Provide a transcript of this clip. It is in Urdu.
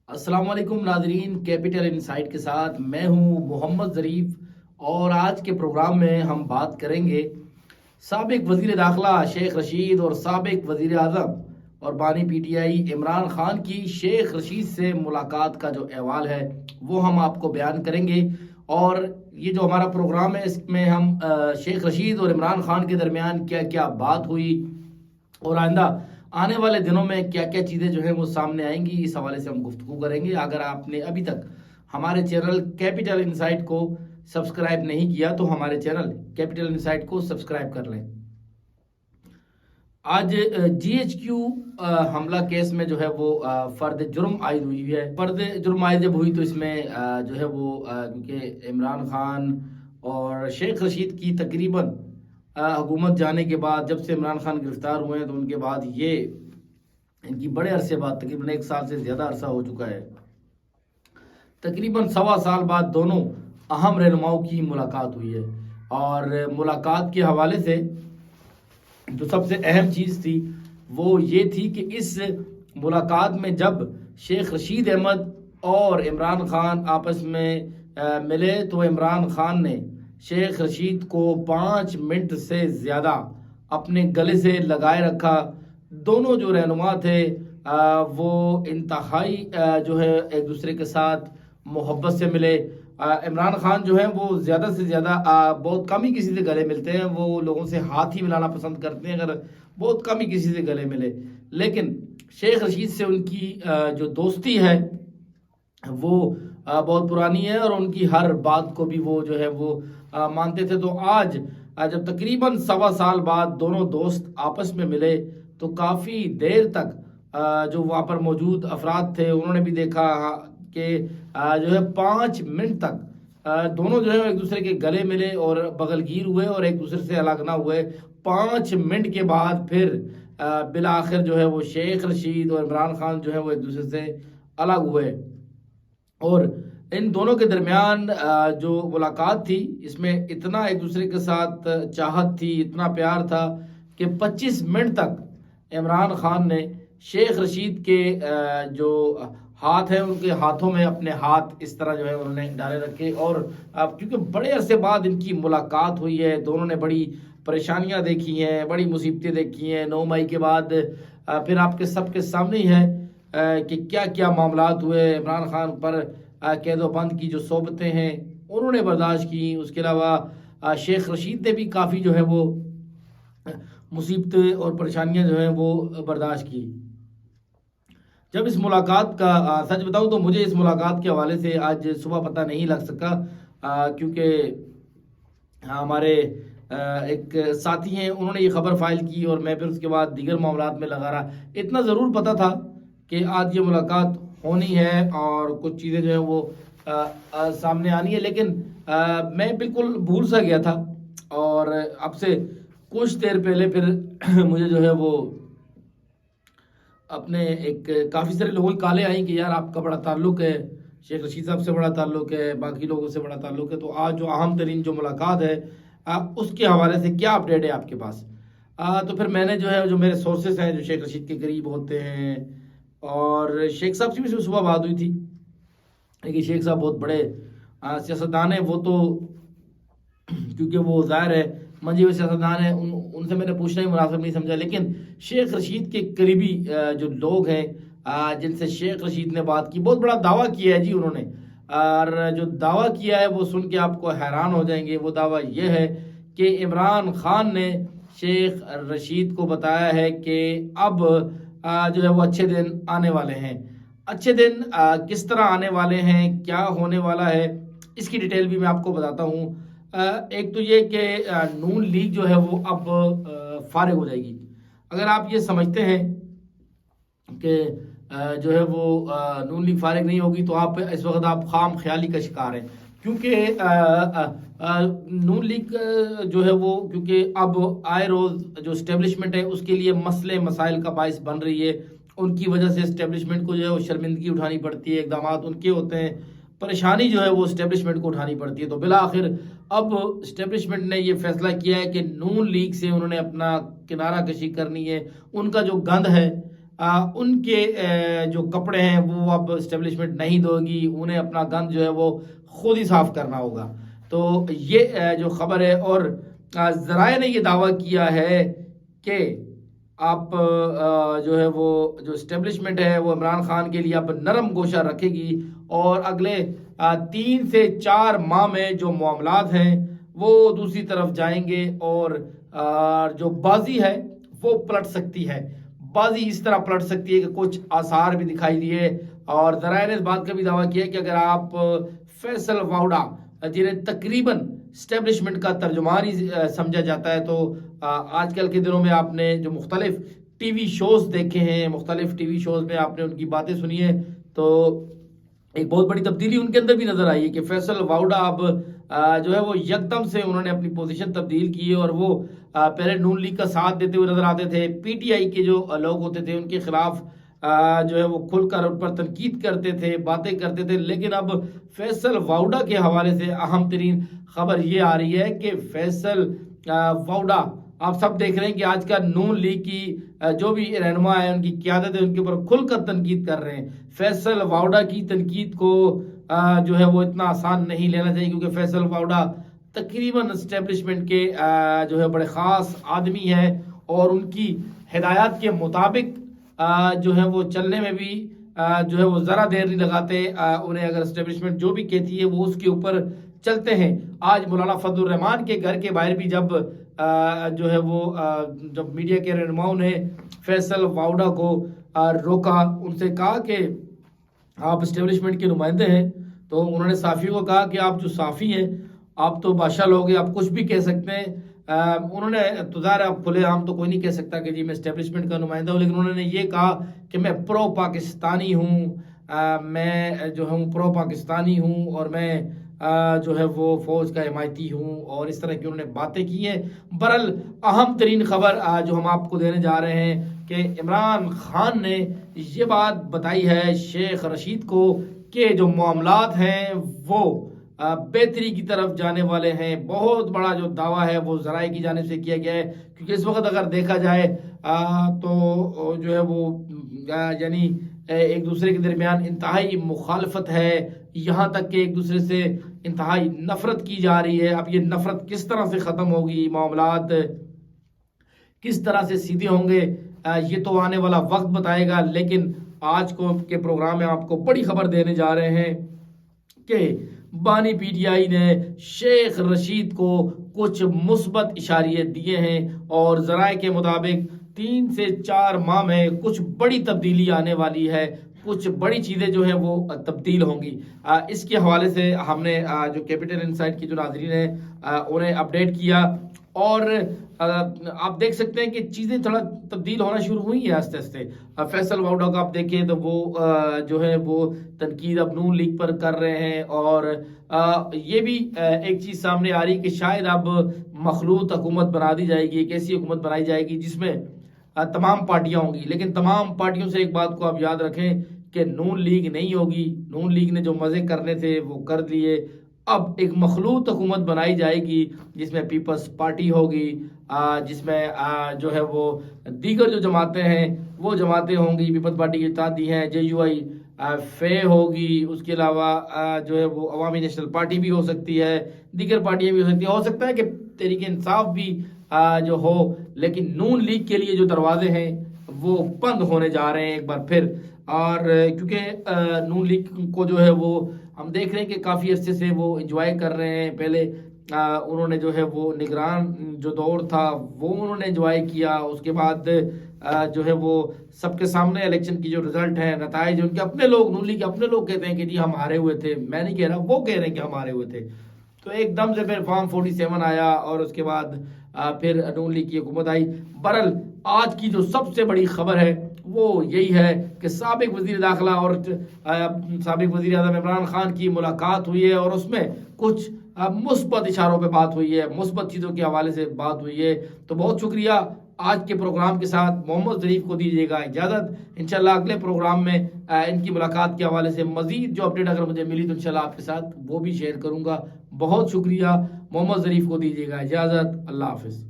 السلام علیکم ناظرین، کیپٹل انسائٹ کے ساتھ میں ہوں محمد ظریف، اور آج کے پروگرام میں ہم بات کریں گے سابق وزیر داخلہ شیخ رشید اور سابق وزیر اعظم اور بانی P T I Imran Khan کی شیخ رشید سے ملاقات کا جو احوال ہے وہ ہم آپ کو بیان کریں گے۔ اور یہ جو ہمارا پروگرام ہے اس میں ہم شیخ رشید اور عمران خان کے درمیان کیا کیا بات ہوئی اور آئندہ آنے والے دنوں میں کیا کیا چیزیں جو ہیں وہ سامنے آئیں گی، اس حوالے سے ہم گفتگو کریں گے۔ اگر آپ نے ابھی تک ہمارے چینل کیپٹل انسائٹ کو سبسکرائب نہیں کیا تو ہمارے چینل کیپٹل انسائٹ کو سبسکرائب کر لیں۔ آج جی ایچ کیو حملہ کیس میں جو ہے وہ فرد جرم عائد ہوئی ہے۔ فرد جرم عائد جب ہوئی تو اس میں جو ہے وہ کیونکہ عمران خان اور شیخ رشید کی تقریباً حکومت جانے کے بعد، جب سے عمران خان گرفتار ہوئے ہیں تو ان کے بعد یہ ان کی بڑے عرصے بعد، تقریباً 1 سال سے زیادہ عرصہ ہو چکا ہے، تقریباً 1.25 سال بعد دونوں اہم رہنماؤں کی ملاقات ہوئی ہے۔ اور ملاقات کے حوالے سے جو سب سے اہم چیز تھی وہ یہ تھی کہ اس ملاقات میں جب شیخ رشید احمد اور عمران خان آپس میں ملے تو عمران خان نے شیخ رشید کو 5 منٹ سے زیادہ اپنے گلے سے لگائے رکھا۔ دونوں جو رہنما تھے وہ انتہائی جو ہے ایک دوسرے کے ساتھ محبت سے ملے۔ عمران خان جو ہیں وہ زیادہ سے زیادہ بہت کم ہی کسی سے گلے ملتے ہیں، وہ لوگوں سے ہاتھ ہی ملانا پسند کرتے ہیں، اگر بہت کم ہی کسی سے گلے ملے۔ لیکن شیخ رشید سے ان کی جو دوستی ہے وہ بہت پرانی ہے اور ان کی ہر بات کو بھی وہ جو ہے وہ مانتے تھے۔ تو آج جب تقریباً 1.25 سال بعد دونوں دوست آپس میں ملے تو کافی دیر تک جو وہاں پر موجود افراد تھے انہوں نے بھی دیکھا کہ جو ہے 5 منٹ تک دونوں جو ہے ایک دوسرے کے گلے ملے اور بغل گیر ہوئے اور ایک دوسرے سے الگ نہ ہوئے۔ 5 منٹ کے بعد پھر بالآخر جو ہے وہ شیخ رشید اور عمران خان جو ہے وہ ایک دوسرے سے الگ ہوئے، اور ان دونوں کے درمیان جو ملاقات تھی اس میں اتنا ایک دوسرے کے ساتھ چاہت تھی، اتنا پیار تھا کہ 25 منٹ تک عمران خان نے شیخ رشید کے جو ہاتھ ہیں ان کے ہاتھوں میں اپنے ہاتھ اس طرح جو ہے انہوں نے ڈالے رکھے، اور کیونکہ بڑے عرصے بعد ان کی ملاقات ہوئی ہے، دونوں نے بڑی پریشانیاں دیکھی ہیں، بڑی مصیبتیں دیکھی ہیں۔ 9 مئی کے بعد پھر آپ کے سب کے سامنے ہی ہے کہ کیا کیا معاملات ہوئے۔ عمران خان پر قید و بند کی جو صحبتیں ہیں انہوں نے برداشت کی، اس کے علاوہ شیخ رشید نے بھی کافی جو ہے وہ مصیبتیں اور پریشانیاں جو ہیں وہ برداشت کی۔ جب اس ملاقات کا سچ بتاؤں تو مجھے اس ملاقات کے حوالے سے آج صبح پتہ نہیں لگ سکا، کیونکہ ہمارے ایک ساتھی ہیں انہوں نے یہ خبر فائل کی اور میں پھر اس کے بعد دیگر معاملات میں لگا رہا۔ اتنا ضرور پتہ تھا کہ آج یہ ملاقات ہونی ہے اور کچھ چیزیں جو ہیں وہ سامنے آنی ہے، لیکن میں بالکل بھول سا گیا تھا، اور اب سے کچھ دیر پہلے پھر مجھے جو ہے وہ اپنے ایک کافی سارے لوگوں کی کالیں آئیں کہ یار آپ کا بڑا تعلق ہے، شیخ رشید صاحب سے بڑا تعلق ہے، باقی لوگوں سے بڑا تعلق ہے، تو آج جو اہم ترین جو ملاقات ہے اس کے حوالے سے کیا اپڈیٹ ہے آپ کے پاس؟ تو پھر میں نے جو ہے جو میرے سورسز ہیں جو شیخ رشید کے قریب ہوتے ہیں، اور شیخ صاحب سے بھی صبح بات ہوئی تھی، لیکن شیخ صاحب بہت بڑے سیاستدان ہیں، وہ تو کیونکہ وہ ظاہر ہے منجی ہوئے سیاستدان ہیں، ان سے میں نے پوچھنا ہی مناسب نہیں سمجھا۔ لیکن شیخ رشید کے قریبی جو لوگ ہیں جن سے شیخ رشید نے بات کی، بہت بڑا دعویٰ کیا ہے جی انہوں نے، اور جو دعویٰ کیا ہے وہ سن کے آپ کو حیران ہو جائیں گے۔ وہ دعویٰ یہ ہے کہ عمران خان نے شیخ رشید کو بتایا ہے کہ اب جو ہے وہ اچھے دن آنے والے ہیں۔ اچھے دن کس طرح آنے والے ہیں، کیا ہونے والا ہے، اس کی ڈیٹیل بھی میں آپ کو بتاتا ہوں۔ ایک تو یہ کہ نون لیگ جو ہے وہ اب فارغ ہو جائے گی۔ اگر آپ یہ سمجھتے ہیں کہ جو ہے وہ نون لیگ فارغ نہیں ہوگی تو آپ اس وقت آپ خام خیالی کا شکار ہیں، کیونکہ نون لیگ جو ہے وہ کیونکہ اب آئے روز جو اسٹیبلشمنٹ ہے اس کے لیے مسئلے مسائل کا باعث بن رہی ہے، ان کی وجہ سے اسٹیبلشمنٹ کو جو ہے وہ شرمندگی اٹھانی پڑتی ہے، اقدامات ان کے ہوتے ہیں، پریشانی جو ہے وہ اسٹیبلشمنٹ کو اٹھانی پڑتی ہے۔ تو بالآخر اب اسٹیبلشمنٹ نے یہ فیصلہ کیا ہے کہ نون لیگ سے انہوں نے اپنا کنارہ کشی کرنی ہے، ان کا جو گند ہے ان کے جو کپڑے ہیں وہ اب اسٹیبلشمنٹ نہیں دے گی، انہیں اپنا گند جو ہے وہ خود ہی صاف کرنا ہوگا۔ تو یہ جو خبر ہے، اور ذرائع نے یہ دعویٰ کیا ہے کہ آپ جو ہے وہ جو اسٹیبلشمنٹ ہے وہ عمران خان کے لیے اب نرم گوشہ رکھے گی، اور اگلے 3 سے 4 ماہ میں جو معاملات ہیں وہ دوسری طرف جائیں گے، اور جو بازی ہے وہ پلٹ سکتی ہے۔ بازی اس طرح پلٹ سکتی ہے کہ کچھ آثار بھی دکھائی دیے، اور ذرائع نے اس بات کا بھی دعویٰ کیا کہ اگر آپ فیصل واؤڈا، جنہیں تقریباً اسٹیبلشمنٹ کا ترجمان ہی سمجھا جاتا ہے، تو آج کل کے دنوں میں آپ نے جو مختلف ٹی وی شوز دیکھے ہیں، مختلف ٹی وی شوز میں آپ نے ان کی باتیں سنی ہیں، تو ایک بہت بڑی تبدیلی ان کے اندر بھی نظر آئی ہے کہ فیصل واؤڈا اب جو ہے وہ یکدم سے انہوں نے اپنی پوزیشن تبدیل کی ہے، اور وہ پہلے نون لیگ کا ساتھ دیتے ہوئے نظر آتے تھے، پی ٹی آئی کے جو لوگ ہوتے تھے ان کے خلاف جو ہے وہ کھل کر ان پر تنقید کرتے تھے، باتیں کرتے تھے، لیکن اب فیصل واؤڈا کے حوالے سے اہم ترین خبر یہ آ رہی ہے کہ فیصل واؤڈا، آپ سب دیکھ رہے ہیں کہ آج کا نون لیگ کی جو بھی رہنما ہے، ان کی قیادت ہے، ان کے اوپر کھل کر تنقید کر رہے ہیں۔ فیصل واؤڈا کی تنقید کو جو ہے وہ اتنا آسان نہیں لینا چاہیے، کیونکہ فیصل واؤڈا تقریباً اسٹیبلشمنٹ کے جو ہے بڑے خاص آدمی ہے، اور ان کی ہدایات کے مطابق جو ہے وہ چلنے میں بھی جو ہے وہ ذرا دیر نہیں لگاتے، انہیں اگر اسٹیبلشمنٹ جو بھی کہتی ہے وہ اس کے اوپر چلتے ہیں۔ آج مولانا فضل الرحمان کے گھر کے باہر بھی جب جو ہے وہ جب میڈیا کے رہنماؤں نے فیصل واؤڈا کو روکا، ان سے کہا کہ آپ اسٹیبلشمنٹ کے نمائندے ہیں، تو انہوں نے صحافیوں کو کہا کہ آپ جو صحافی ہیں، آپ تو بادشاہ لوگ ہیں، آپ کچھ بھی کہہ سکتے ہیں۔ انہوں نے تو ظاہر ہے کھلے عام تو کوئی نہیں کہہ سکتا کہ جی میں اسٹیبلشمنٹ کا نمائندہ ہوں، لیکن انہوں نے یہ کہا کہ میں پرو پاکستانی ہوں، میں جو ہوں پرو پاکستانی ہوں، اور میں جو ہے وہ فوج کا حمایتی ہوں، اور اس طرح کی انہوں نے باتیں کی ہیں۔ برحال اہم ترین خبر جو ہم آپ کو دینے جا رہے ہیں کہ عمران خان نے یہ بات بتائی ہے شیخ رشید کو کہ جو معاملات ہیں وہ بہتری کی طرف جانے والے ہیں۔ بہت بڑا جو دعویٰ ہے وہ ذرائع کی جانب سے کیا گیا ہے، کیونکہ اس وقت اگر دیکھا جائے تو جو ہے وہ یعنی ایک دوسرے کے درمیان انتہائی مخالفت ہے، یہاں تک کہ ایک دوسرے سے انتہائی نفرت کی جا رہی ہے۔ اب یہ نفرت کس طرح سے ختم ہوگی، معاملات کس طرح سے سیدھے ہوں گے، یہ تو آنے والا وقت بتائے گا، لیکن آج کے پروگرام میں آپ کو بڑی خبر دینے جا رہے ہیں کہ بانی پی ٹی آئی نے شیخ رشید کو کچھ مثبت اشاریے دیے ہیں، اور ذرائع کے مطابق 3 سے 4 ماہ میں کچھ بڑی تبدیلی آنے والی ہے، کچھ بڑی چیزیں جو ہیں وہ تبدیل ہوں گی۔ اس کے حوالے سے ہم نے جو کیپٹل انسائٹ کی جو ناظرین ہیں انہیں اپڈیٹ کیا، اور آپ دیکھ سکتے ہیں کہ چیزیں تھوڑا تبدیل ہونا شروع ہوئی ہیں آہستہ آہستہ۔ فیصل واؤڈا کا آپ دیکھیں تو وہ جو ہے وہ تنقید اب نون لیگ پر کر رہے ہیں، اور یہ بھی ایک چیز سامنے آ رہی کہ شاید اب مخلوط حکومت بنا دی جائے گی، ایک ایسی حکومت بنائی جائے گی جس میں تمام پارٹیاں ہوں گی، لیکن تمام پارٹیوں سے ایک بات کو آپ یاد رکھیں کہ نون لیگ نہیں ہوگی۔ نون لیگ نے جو مزے کرنے تھے وہ کر دیے، اب ایک مخلوط حکومت بنائی جائے گی جس میں پیپلز پارٹی ہوگی، جس میں جو ہے وہ دیگر جو جماعتیں ہیں وہ جماعتیں ہوں گی، پیپلز پارٹی کی اتحادی ہیں، جے یو آئی فے ہوگی، اس کے علاوہ جو ہے وہ عوامی نیشنل پارٹی بھی ہو سکتی ہے، دیگر پارٹیاں بھی ہو سکتی ہیں، ہو سکتا ہے کہ تحریک انصاف بھی جو ہو، لیکن نون لیگ کے لیے جو دروازے ہیں وہ بند ہونے جا رہے ہیں ایک بار پھر۔ اور کیونکہ نون لیگ کو جو ہے وہ ہم دیکھ رہے ہیں کہ کافی عرصے سے وہ انجوائے کر رہے ہیں، پہلے انہوں نے جو ہے وہ نگران جو دور تھا وہ انہوں نے انجوائے کیا، اس کے بعد جو ہے وہ سب کے سامنے الیکشن کی جو رزلٹ ہیں، نتائج، ان کے اپنے لوگ نون لیگ کے اپنے لوگ کہتے ہیں کہ جی ہم ہارے ہوئے تھے، میں نہیں کہہ رہا، وہ کہہ رہے ہیں کہ ہم ہارے ہوئے تھے۔ تو ایک دم سے پھر فارم 47 آیا، اور اس کے بعد پھر نون لیگ کی حکومت آئی۔ برحال آج کی جو سب سے بڑی خبر ہے وہ یہی ہے کہ سابق وزیر داخلہ اور سابق وزیر اعظم عمران خان کی ملاقات ہوئی ہے، اور اس میں کچھ مثبت اشاروں پہ بات ہوئی ہے، مثبت چیزوں کے حوالے سے بات ہوئی ہے۔ تو بہت شکریہ۔ آج کے پروگرام کے ساتھ محمد ظریف کو دیجیے گا اجازت، انشاءاللہ اگلے پروگرام میں ان کی ملاقات کے حوالے سے مزید جو اپڈیٹ اگر مجھے ملی تو انشاءاللہ آپ کے ساتھ وہ بھی شیئر کروں گا۔ بہت شکریہ، محمد ظریف کو دیجیے گا اجازت، اللہ حافظ۔